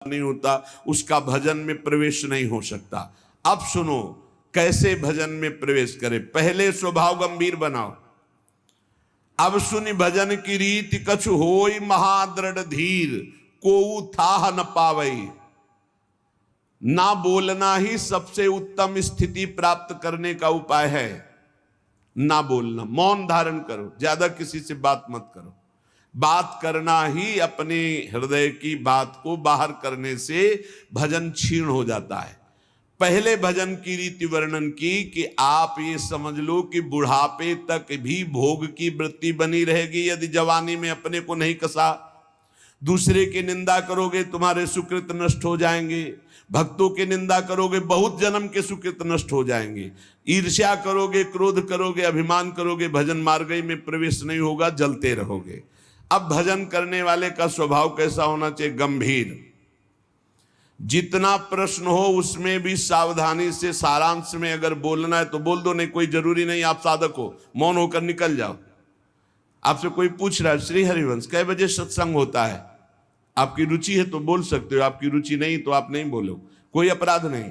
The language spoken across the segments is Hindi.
नहीं होता उसका भजन में प्रवेश नहीं हो सकता। अब सुनो कैसे भजन में प्रवेश करे। पहले स्वभाव गंभीर बनाओ। अब सुनि भजन की रीति कछु होई महादृढ़ धीर, कोऊ थाह न पावई। ना बोलना ही सबसे उत्तम स्थिति प्राप्त करने का उपाय है। ना बोलना, मौन धारण करो, ज्यादा किसी से बात मत करो। बात करना ही अपने हृदय की बात को बाहर करने से भजन क्षीण हो जाता है। पहले भजन की रीति वर्णन की कि आप ये समझ लो कि बुढ़ापे तक भी भोग की वृत्ति बनी रहेगी यदि जवानी में अपने को नहीं कसा। दूसरे की निंदा करोगे तुम्हारे सुकृत नष्ट हो जाएंगे। भक्तों की निंदा करोगे बहुत जन्म के सुकृत नष्ट हो जाएंगे। ईर्ष्या करोगे, क्रोध करोगे, अभिमान करोगे, भजन मार्ग में प्रवेश नहीं होगा, जलते रहोगे। अब भजन करने वाले का स्वभाव कैसा होना चाहिए? गंभीर। जितना प्रश्न हो उसमें भी सावधानी से सारांश में अगर बोलना है तो बोल दो, नहीं कोई जरूरी नहीं आप साधक हो, मौन होकर निकल जाओ। आपसे कोई पूछ रहा है श्री हरिवंश कै बजे सत्संग होता है, आपकी रुचि है तो बोल सकते हो, आपकी रुचि नहीं तो आप नहीं बोलो, कोई अपराध नहीं।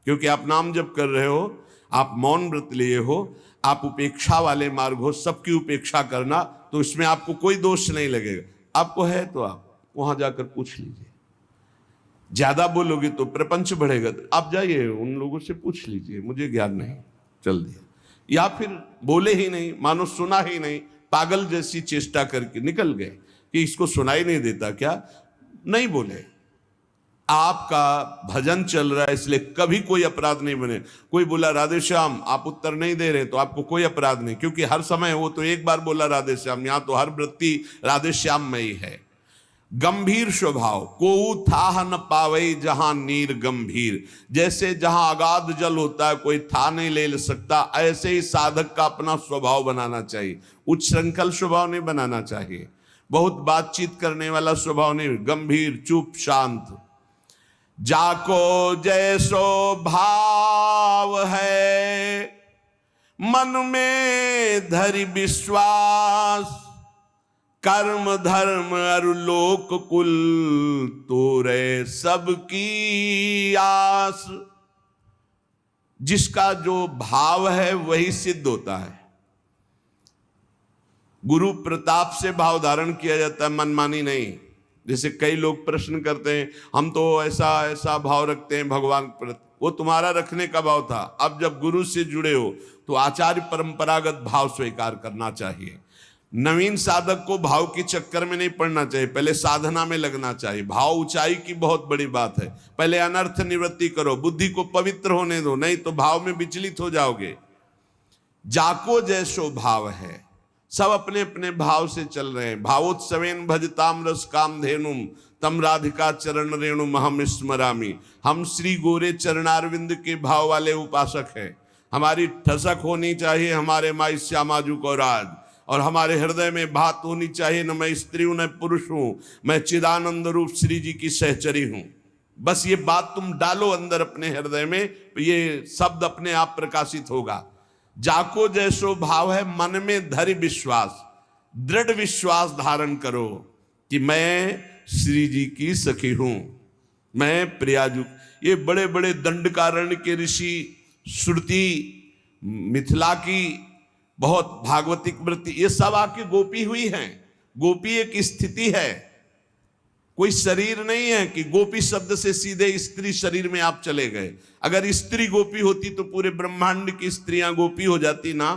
क्योंकि आप नाम जप कर रहे हो, आप मौन व्रत लिए हो, आप उपेक्षा वाले मार्ग हो, सबकी उपेक्षा करना, तो इसमें आपको कोई दोष नहीं लगेगा। आपको है तो आप वहां जाकर पूछ लीजिए। ज्यादा बोलोगे तो प्रपंच बढ़ेगा, तो आप जाइए उन लोगों से पूछ लीजिए, मुझे ज्ञान नहीं, चल दिया। या फिर बोले ही नहीं, मानो सुना ही नहीं, पागल जैसी चेष्टा करके निकल गए कि इसको सुनाई नहीं देता क्या, नहीं बोले। आपका भजन चल रहा है इसलिए कभी कोई अपराध नहीं बने। कोई बोला राधे श्याम आप उत्तर नहीं दे रहे तो आपको कोई अपराध नहीं, क्योंकि हर समय वो तो एक बार बोला राधे श्याम, यहां तो हर वृत्ति राधे श्याम में ही है। गंभीर स्वभाव, कोऊ थाह न पावई जहां नीर गंभीर। जैसे जहां अगाध जल होता है कोई था नहीं ले सकता, ऐसे ही साधक का अपना स्वभाव बनाना चाहिए। उच्छृंखल स्वभाव नहीं बनाना चाहिए, बहुत बातचीत करने वाला स्वभाव नहीं, गंभीर चुप शांत। जाको जैसो भाव है मन में धरि विश्वास, कर्म धर्म अरु लोक कुल तोरे सबकी आस। जिसका जो भाव है वही सिद्ध होता है। गुरु प्रताप से भाव धारण किया जाता है, मनमानी नहीं। जैसे कई लोग प्रश्न करते हैं हम तो ऐसा ऐसा भाव रखते हैं भगवान पर, वो तुम्हारा रखने का भाव था। अब जब गुरु से जुड़े हो तो आचार्य परंपरागत भाव स्वीकार करना चाहिए। नवीन साधक को भाव के चक्कर में नहीं पड़ना चाहिए, पहले साधना में लगना चाहिए। भाव ऊंचाई की बहुत बड़ी बात है, पहले अनर्थ निवृत्ति करो, बुद्धि को पवित्र होने दो, नहीं तो भाव में विचलित हो जाओगे। जाको जैसो भाव है, सब अपने अपने भाव से चल रहे हैं। भावोत्सवेन भजताम रस काम धेनुम तम राधिका चरण रेणु महम स्मरामी। हम श्री गोरे चरणारविंद के भाव वाले उपासक हैं। हमारी ठसक होनी चाहिए हमारे माई श्यामाजू को राज, और हमारे हृदय में बात होनी चाहिए न मैं स्त्री हूं न पुरुष हूं, मैं चिदानंद रूप श्री जी की सहचरी हूं। बस ये बात तुम डालो अंदर अपने हृदय में, ये शब्द अपने आप प्रकाशित होगा। जाको जैसो भाव है मन में धरि विश्वास, दृढ़ विश्वास धारण करो कि मैं श्री जी की सखी हूं, मैं प्रियाजू। ये बड़े बड़े दंडकारण्य के ऋषि, श्रुति, मिथिला की बहुत भागवतिक वृत्ति, ये सब आके गोपी हुई हैं। गोपी एक स्थिति है, कोई शरीर नहीं है कि गोपी शब्द से सीधे स्त्री शरीर में आप चले गए। अगर स्त्री गोपी होती तो पूरे ब्रह्मांड की स्त्रियां गोपी हो जाती ना।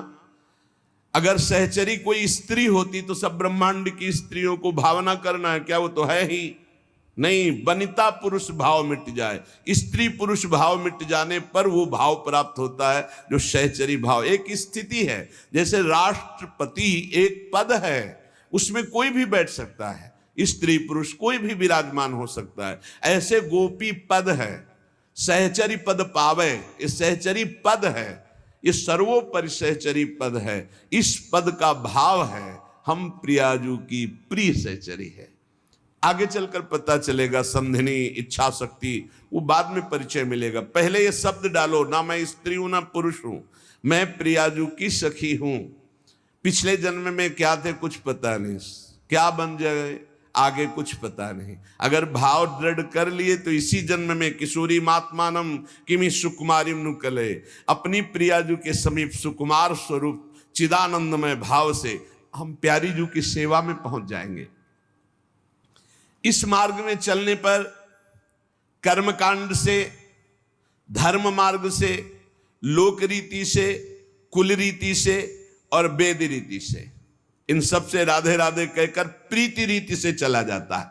अगर सहचरी कोई स्त्री होती तो सब ब्रह्मांड की स्त्रियों को भावना करना है क्या, वो तो है ही नहीं। वनिता पुरुष भाव मिट जाए, स्त्री पुरुष भाव मिट जाने पर वो भाव प्राप्त होता है जो सहचरी भाव। एक स्थिति है, जैसे राष्ट्रपति एक पद है, उसमें कोई भी बैठ सकता है, स्त्री पुरुष कोई भी विराजमान हो सकता है। ऐसे गोपी पद है, सहचरी पद पावे, ये सहचरी पद है, ये सर्वोपरि सहचरी पद है। इस पद का भाव है हम प्रियाजू की प्रिय सहचरी है। आगे चलकर पता चलेगा संधिनी, इच्छा शक्ति, वो बाद में परिचय मिलेगा। पहले ये शब्द डालो, ना मैं स्त्री हूं ना पुरुष हूं, मैं प्रियाजू की सखी हूं। पिछले जन्म में क्या थे कुछ पता नहीं, क्या बन जाए, आगे कुछ पता नहीं। अगर भाव दृढ़ कर लिए तो इसी जन्म में किशोरी मात्मानम किमि सुकुमारिम नु कले, अपनी प्रियाजू के समीप सुकुमार स्वरूप चिदानंदमय भाव से हम प्यारी जू की सेवा में पहुंच जाएंगे। इस मार्ग में चलने पर कर्मकांड से, धर्म मार्ग से, लोक रीति से, कुल रीति से और वेद रीति से, इन सब से राधे राधे कहकर प्रीति रीति से चला जाता है।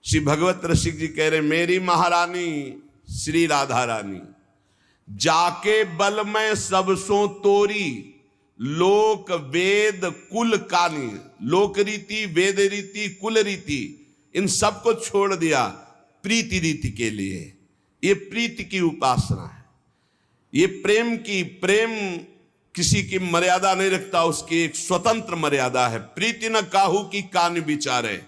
श्री भगवत रसिक जी कह रहे, मेरी महारानी श्री राधा रानी जाके बल में सबसों तोरी, लोक वेद कुल कानी। लोक रीति, वेद रीति, कुल रीति, इन सबको छोड़ दिया प्रीति रीति के लिए। ये प्रीति की उपासना है। ये प्रेम किसी की मर्यादा नहीं रखता, उसकी एक स्वतंत्र मर्यादा है। प्रीति न काहू की कान विचारे,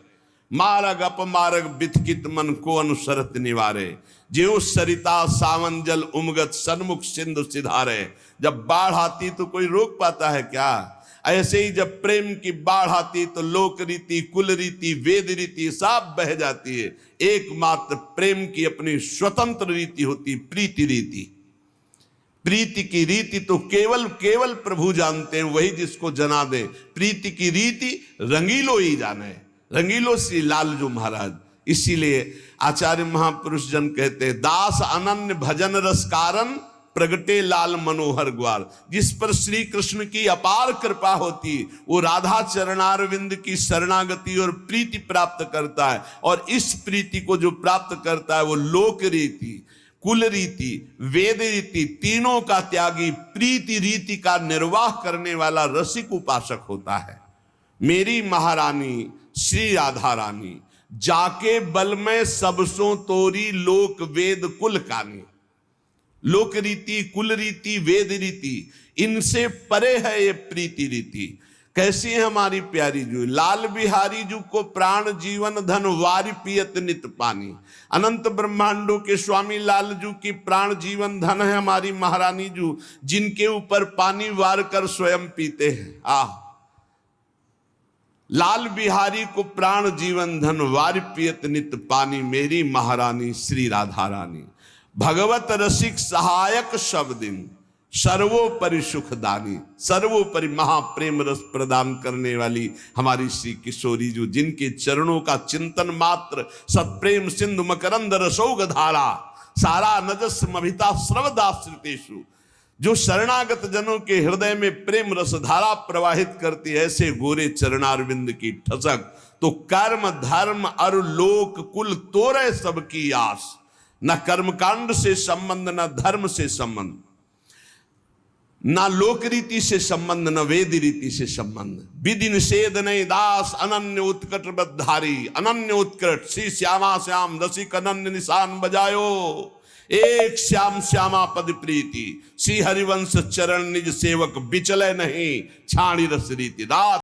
मारग अपमारग बिथकित मन को अनुसरत निवारे। ज्यों सरिता सावन जल उमगत सन्मुख सिंधु सिधारे। जब बाढ़ आती तो कोई रोक पाता है क्या? ऐसे ही जब प्रेम की बाढ़ आती तो लोक रीति, कुल रीति, वेद रीति सब बह जाती है। एकमात्र प्रेम की अपनी स्वतंत्र रीति होती, प्रीति रीति। प्रीति की रीति तो केवल प्रभु जानते हैं, वही जिसको जना दे। प्रीति की रीति रंगीलो ही जाने, रंगीलो श्री लालजू महाराज। इसीलिए आचार्य महापुरुष जन कहते हैं, दास अनन्य भजन रस कारण प्रगटे लाल मनोहर ग्वाल। जिस पर श्री कृष्ण की अपार कृपा होती, वो राधा चरणारविंद की शरणागति और प्रीति प्राप्त करता है। और इस प्रीति को जो प्राप्त करता है वो लोक रीति, कुल रीति, वेद रीति तीनों का त्यागी प्रीति रीति का निर्वाह करने वाला रसिक उपासक होता है। मेरी महारानी श्री राधा रानी जाके बल में सबसों तोरी, लोक वेद कुल कानी। लोक रीति, कुल रीति, वेद रीति, इनसे परे है ये प्रीति रीति। कैसी है हमारी प्यारी जू? लाल बिहारी जू को प्राण जीवन धन वारी पियत नित पानी। अनंत ब्रह्मांडों के स्वामी लाल जू की प्राण जीवन धन है हमारी महारानी जू, जिनके ऊपर पानी वार कर स्वयं पीते हैं। लाल बिहारी को प्राण जीवन धन वारी पियत नित पानी, मेरी महारानी श्री राधा रानी। भगवत रसिक सहायक शब्दिन, सर्वोपरि सुखदानी। सर्वोपरि महाप्रेम रस प्रदान करने वाली हमारी श्री किशोरी जू, जिनके चरणों का चिंतन मात्र सत्प्रेम सिंधु मकरंद रसौग धारा, सारा नजस मभिता सर्वदाश्रितेषु। जो शरणागत जनों के हृदय में प्रेम रस धारा प्रवाहित करती है, ऐसे गोरे चरणारविंद की ठसक। तो कर्म धर्म अरु लोक कुल तोरे सबकी आस। न कर्मकांड से संबंध, न धर्म से संबंध, ना लोक रीति से संबंध, न वेद रीति से संबंध। विधि निषेध नहीं दास अनन्य उत्कट बद्धारी। अनन्य उत्कट श्री श्यामा श्याम रसिक अनन्य निशान बजायो। एक श्याम श्यामा पद प्रीति, श्री हरिवंश चरण निज सेवक बिचले नहीं छाणी रस रीति। रात